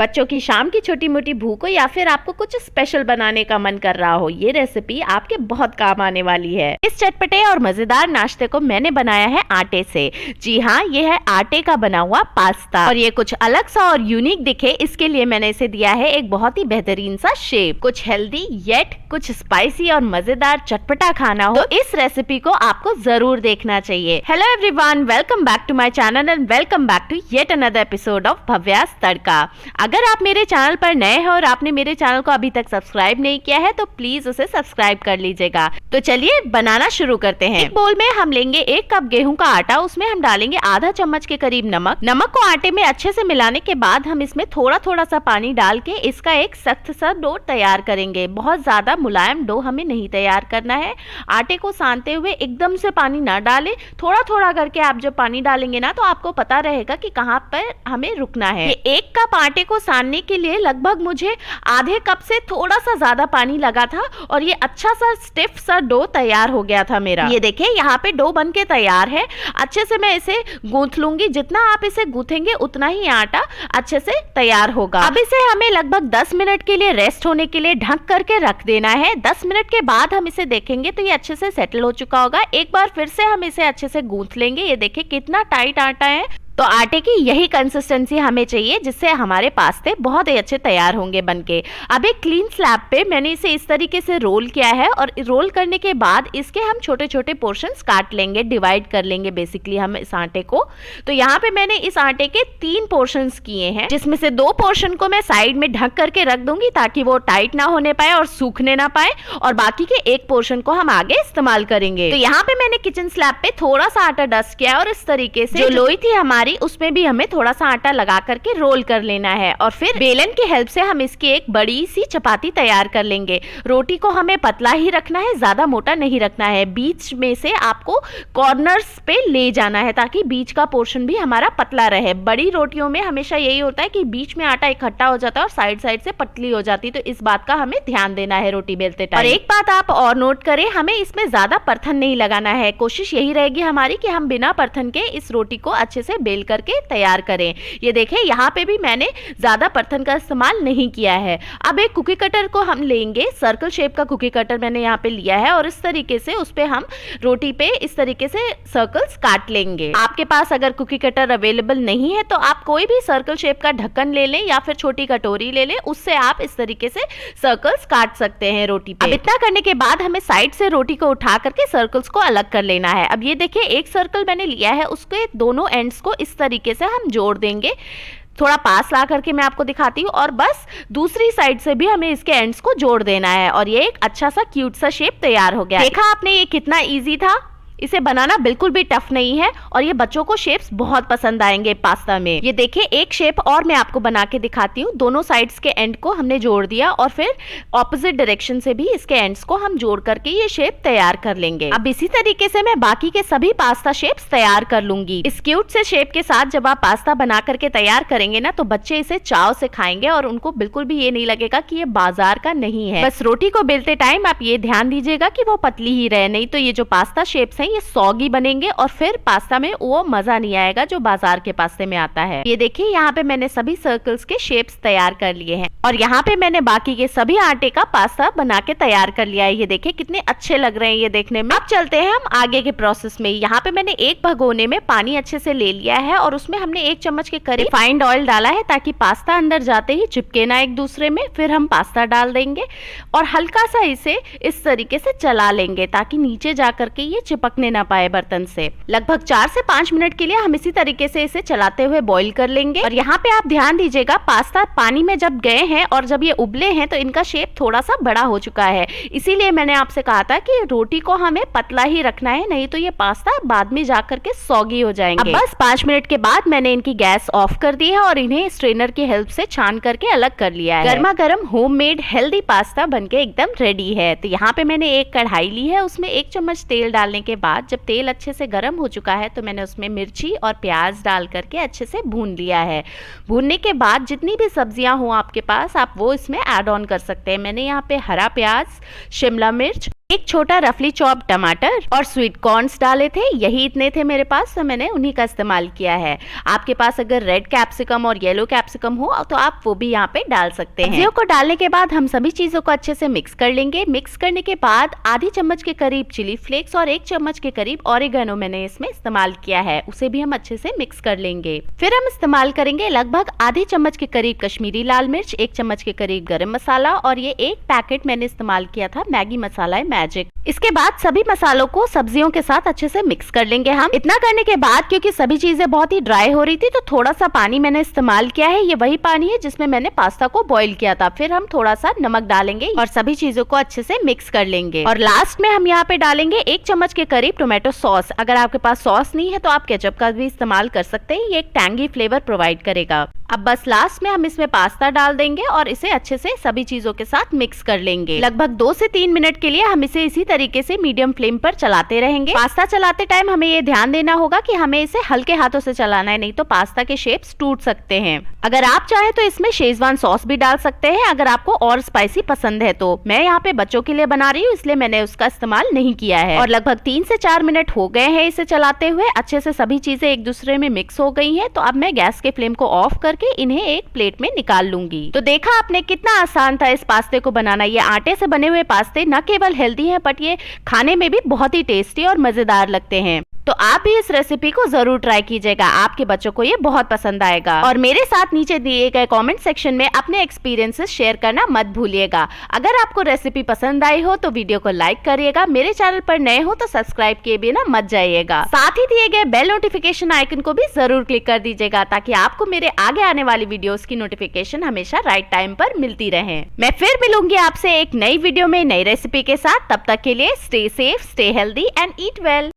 बच्चों की शाम की छोटी मोटी भूख हो या फिर आपको कुछ स्पेशल बनाने का मन कर रहा हो, ये रेसिपी आपके बहुत काम आने वाली है। इस चटपटे और मजेदार नाश्ते को मैंने बनाया है आटे से। जी हाँ, ये है आटे का बना हुआ पास्ता और ये कुछ अलग सा और यूनिक दिखे इसके लिए मैंने इसे दिया है एक बहुत ही बेहतरीन सा शेप। कुछ हेल्दी येट कुछ स्पाइसी और मजेदार चटपटा खाना हो तो इस रेसिपी को आपको जरूर देखना चाहिए। Hello everyone, welcome back to my channel and welcome back to yet another episode of Bhavya's tadka. अगर आप मेरे चैनल पर नए हैं और आपने मेरे चैनल को अभी तक सब्सक्राइब नहीं किया है तो प्लीज उसे सब्सक्राइब कर लीजिएगा। तो चलिए बनाना शुरू करते हैं। एक बोल में हम लेंगे 1 कप गेहूं का आटा, उसमें हम डालेंगे आधा चम्मच के करीब नमक को आटे में अच्छे से मिलाने के बाद हम इसमें थोड़ा थोड़ा सा पानी डाल के इसका एक सख्त सा डो तैयार करेंगे। बहुत ज्यादा मुलायम डो हमें नहीं तैयार करना है। आटे को सानते हुए एकदम से पानी ना डालें, थोड़ा थोड़ा करके आप जब पानी डालेंगे ना तो आपको पता रहेगा कि कहाँ पर हमें रुकना है। ये 1 कप आटे को सानने के लिए लगभग मुझे आधे कप से थोड़ा सा ज्यादा पानी लगा था और ये अच्छा सा स्टिफ सा डो तैयार हो गया था मेरा। ये देखिए यहाँ पे डो बन के तैयार है। अच्छे से मैं इसे गूंथ लूंगी, जितना आप इसे गूंथेंगे उतना ही आटा अच्छे से तैयार होगा। अब इसे हमें लगभग 10 मिनट के लिए रेस्ट होने के लिए ढक करके रख देना है। 10 मिनट के बाद हम इसे देखेंगे तो ये अच्छे से सेटल हो चुका होगा। एक बार फिर से हम इसे अच्छे से गूंथ लेंगे। ये देखिए कितना टाइट आटा है। तो आटे की यही कंसिस्टेंसी हमें चाहिए जिससे हमारे पास्ते बहुत ही अच्छे तैयार होंगे बनके। अब एक क्लीन स्लैब पे मैंने इसे इस तरीके से रोल किया है और रोल करने के बाद इसके हम छोटे छोटे पोर्शंस काट लेंगे, डिवाइड कर लेंगे बेसिकली हम इस आटे को। तो यहाँ पे मैंने इस आटे के 3 पोर्शंस किए हैं, जिसमें से 2 पोर्शन को मैं साइड में ढक करके रख दूंगी ताकि वो टाइट ना होने पाए और सूखने ना पाए, और बाकी के 1 पोर्शन को हम आगे इस्तेमाल करेंगे। तो यहाँ पे मैंने किचन स्लैब पे थोड़ा सा आटा डस्ट किया और इस तरीके से जो लोई थी हमारी उसमें भी हमें थोड़ा सा आटा लगा करके रोल कर लेना है और फिर बेलन की हेल्प से हम इसकी एक बड़ी सी चपाती तैयार कर लेंगे। रोटी को हमें पतला ही रखना है, ज्यादा मोटा नहीं रखना है। बीच में से आपको कॉर्नर्स पे ले जाना है ताकि बीच का पोर्शन भी हमारा पतला रहे। बड़ी रोटियों में हमेशा यही होता है कि बीच में आटा इकट्ठा हो जाता है और साइड साइड से पतली हो जाती है, तो इस बात का हमें ध्यान देना है रोटी बेलते टाइम। और एक बात आप और नोट करें, हमें इसमें ज्यादा परथन नहीं लगाना है। कोशिश यही रहेगी हमारी कि हम बिना परथन के इस रोटी को अच्छे से बेल करके तैयार करें। ये देखें यहाँ पे भी मैंने ज्यादा परथन का इस्तेमाल नहीं किया है। अब एक कुकी कटर को हम लेंगे, सर्कल शेप का कुकी कटर मैंने यहाँ पे लिया है और इस तरीके से उस पे हम रोटी पे इस तरीके से सर्कल्स काट लेंगे। आपके पास अगर कुकी कटर अवेलेबल नहीं है तो आप कोई भी सर्कल शेप का ढक्कन ले लें या फिर छोटी कटोरी ले लें, उससे आप इस तरीके से सर्कल्स काट सकते हैं रोटी पे। अब इतना करने के बाद हमें साइड से रोटी को उठा करके सर्कल्स को अलग कर लेना है। अब ये देखिए एक सर्कल मैंने लिया है, उसके दोनों एंड्स को इस तरीके से हम जोड़ देंगे। थोड़ा पास ला करके मैं आपको दिखाती हूँ और बस दूसरी साइड से भी हमें इसके एंड्स को जोड़ देना है और ये एक अच्छा सा क्यूट सा शेप तैयार हो गया। देखा आपने ये कितना इजी था। इसे बनाना बिल्कुल भी टफ नहीं है और ये बच्चों को शेप्स बहुत पसंद आएंगे पास्ता में। ये देखिए एक शेप और मैं आपको बना के दिखाती हूँ। दोनों साइड्स के एंड को हमने जोड़ दिया और फिर ऑपोजिट डायरेक्शन से भी इसके एंड्स को हम जोड़ करके ये शेप तैयार कर लेंगे। अब इसी तरीके से मैं बाकी के सभी पास्ता शेप्स तैयार कर लूंगी। इस क्यूट से शेप के साथ जब आप पास्ता बना करके तैयार करेंगे ना तो बच्चे इसे चाव से खाएंगे और उनको बिल्कुल भी ये नहीं लगेगा कि ये बाजार का नहीं है। बस रोटी को बेलते टाइम आप ये ध्यान दीजिएगा कि वो पतली ही रहे, नहीं तो ये जो पास्ता शेप्स हैं ये सॉगी बनेंगे और फिर पास्ता में वो मजा नहीं आएगा जो बाजार के पास्ते में आता है। ये देखिए यहाँ पे मैंने सभी सर्कल्स के शेप्स तैयार कर लिए हैं और यहाँ पे मैंने बाकी के सभी आटे का पास्ता बना के तैयार कर लिया है। ये देखिए कितने अच्छे लग रहे हैं ये देखने में। अब चलते हैं हम आगे के प्रोसेस में। यहाँ पे मैंने एक भगोने में पानी अच्छे से ले लिया है और उसमें हमने 1 चम्मच के करीब रिफाइंड ऑयल डाला है ताकि पास्ता अंदर जाते ही चिपके ना एक दूसरे में। फिर हम पास्ता डाल देंगे और हल्का सा इसे इस तरीके से चला लेंगे ताकि नीचे जा करके ये चिपकने ना पाए बर्तन से। लगभग 4 से 5 मिनट के लिए हम इसी तरीके से इसे चलाते हुए बॉईल कर लेंगे। और यहाँ पे आप ध्यान दीजिएगा पास्ता पानी में जब गए हैं और जब ये उबले हैं तो इनका शेप थोड़ा सा बड़ा हो चुका है। इसीलिए मैंने आपसे कहा था कि रोटी को हमें पतला ही रखना है, नहीं तो ये पास्ता बाद में जाकर के सॉगी हो जाएंगे। अब बस 5 मिनट के बाद मैंने इनकी गैस ऑफ कर दी है और इन्हें स्ट्रेनर की हेल्प से छान करके अलग कर लिया है। गर्मा गर्म होममेड हेल्दी पास्ता बनके एकदम रेडी है। तो यहाँ पे मैंने एक कढ़ाई ली है, उसमें 1 चम्मच तेल डालने के बाद जब तेल अच्छे से गर्म हो चुका है तो मैंने उसमें मिर्ची और प्याज डाल करके अच्छे से भून लिया है। भूनने के बाद जितनी भी सब्जियां हो आपके पास आप वो इसमें ऐड ऑन कर सकते हैं। मैंने यहाँ पे हरा प्याज, शिमला मिर्च एक छोटा रफली चॉप टमाटर और स्वीट कॉर्न्स डाले थे। यही इतने थे मेरे पास, तो मैंने उन्हीं का इस्तेमाल किया है। आपके पास अगर रेड कैप्सिकम और येलो कैप्सिकम हो तो आप वो भी यहाँ पे डाल सकते हैं। सब्जियों को डालने के बाद हम सभी चीजों को अच्छे से मिक्स कर लेंगे। मिक्स करने के बाद आधी चम्मच के करीब चिली फ्लेक्स और 1 चम्मच के करीब ऑरिगेनो मैंने इसमें इस्तेमाल किया है, उसे भी हम अच्छे से मिक्स कर लेंगे। फिर हम इस्तेमाल करेंगे लगभग आधी चम्मच के करीब कश्मीरी लाल मिर्च, 1 चम्मच के करीब गरम मसाला और ये 1 पैकेट मैंने इस्तेमाल किया था मैगी मसाला मैजिक। इसके बाद सभी मसालों को सब्जियों के साथ अच्छे से मिक्स कर लेंगे हम। इतना करने के बाद क्योंकि सभी चीजें बहुत ही ड्राई हो रही थी तो थोड़ा सा पानी मैंने इस्तेमाल किया है। ये वही पानी है जिसमें मैंने पास्ता को बॉईल किया था। फिर हम थोड़ा सा नमक डालेंगे और सभी चीजों को अच्छे से मिक्स कर लेंगे। और लास्ट में हम यहाँ पे डालेंगे 1 चम्मच के करीब टोमेटो सॉस। अगर आपके पास सॉस नहीं है तो आप केचप का भी इस्तेमाल कर सकते हैं, ये एक टैंगी फ्लेवर प्रोवाइड करेगा। अब बस लास्ट में हम इसमें पास्ता डाल देंगे और इसे अच्छे से सभी चीजों के साथ मिक्स कर लेंगे। लगभग 2 से 3 मिनट के लिए हम इसे इसी तरीके से मीडियम फ्लेम पर चलाते रहेंगे। पास्ता चलाते टाइम हमें ये ध्यान देना होगा कि हमें इसे हल्के हाथों से चलाना है, नहीं तो पास्ता के शेप्स टूट सकते हैं। अगर आप चाहें तो इसमें शेजवान सॉस भी डाल सकते हैं अगर आपको और स्पाइसी पसंद है तो। मैं यहाँ पे बच्चों के लिए बना रही हूँ इसलिए मैंने उसका इस्तेमाल नहीं किया है। और लगभग 3 से 4 मिनट हो गए हैं इसे चलाते हुए। अच्छे से सभी चीजें एक दूसरे में मिक्स हो गई हैं, तो अब मैं गैस के फ्लेम को ऑफ करके इन्हें एक प्लेट में निकाल लूंगी। तो देखा आपने कितना आसान था इस पास्ते को बनाना। ये आटे से बने हुए पास्ते न केवल हेल्दी हैं बट ये खाने में भी बहुत ही टेस्टी और मजेदार लगते हैं। तो आप भी इस रेसिपी को जरूर ट्राई कीजिएगा, आपके बच्चों को ये बहुत पसंद आएगा। और मेरे साथ नीचे दिए गए कमेंट सेक्शन में अपने एक्सपीरियंसेस शेयर करना मत भूलिएगा। अगर आपको रेसिपी पसंद आई हो तो वीडियो को लाइक करिएगा। मेरे चैनल पर नए हो तो सब्सक्राइब किए बिना मत जाइएगा। साथ ही दिए गए बेल नोटिफिकेशन आइकन को भी जरूर क्लिक कर दीजिएगा ताकि आपको मेरे आगे आने वाली वीडियोस की नोटिफिकेशन हमेशा राइट टाइम पर मिलती रहे। मैं फिर मिलूंगी आपसे एक नई वीडियो में नई रेसिपी के साथ। तब तक के लिए stay safe, stay healthy and eat well.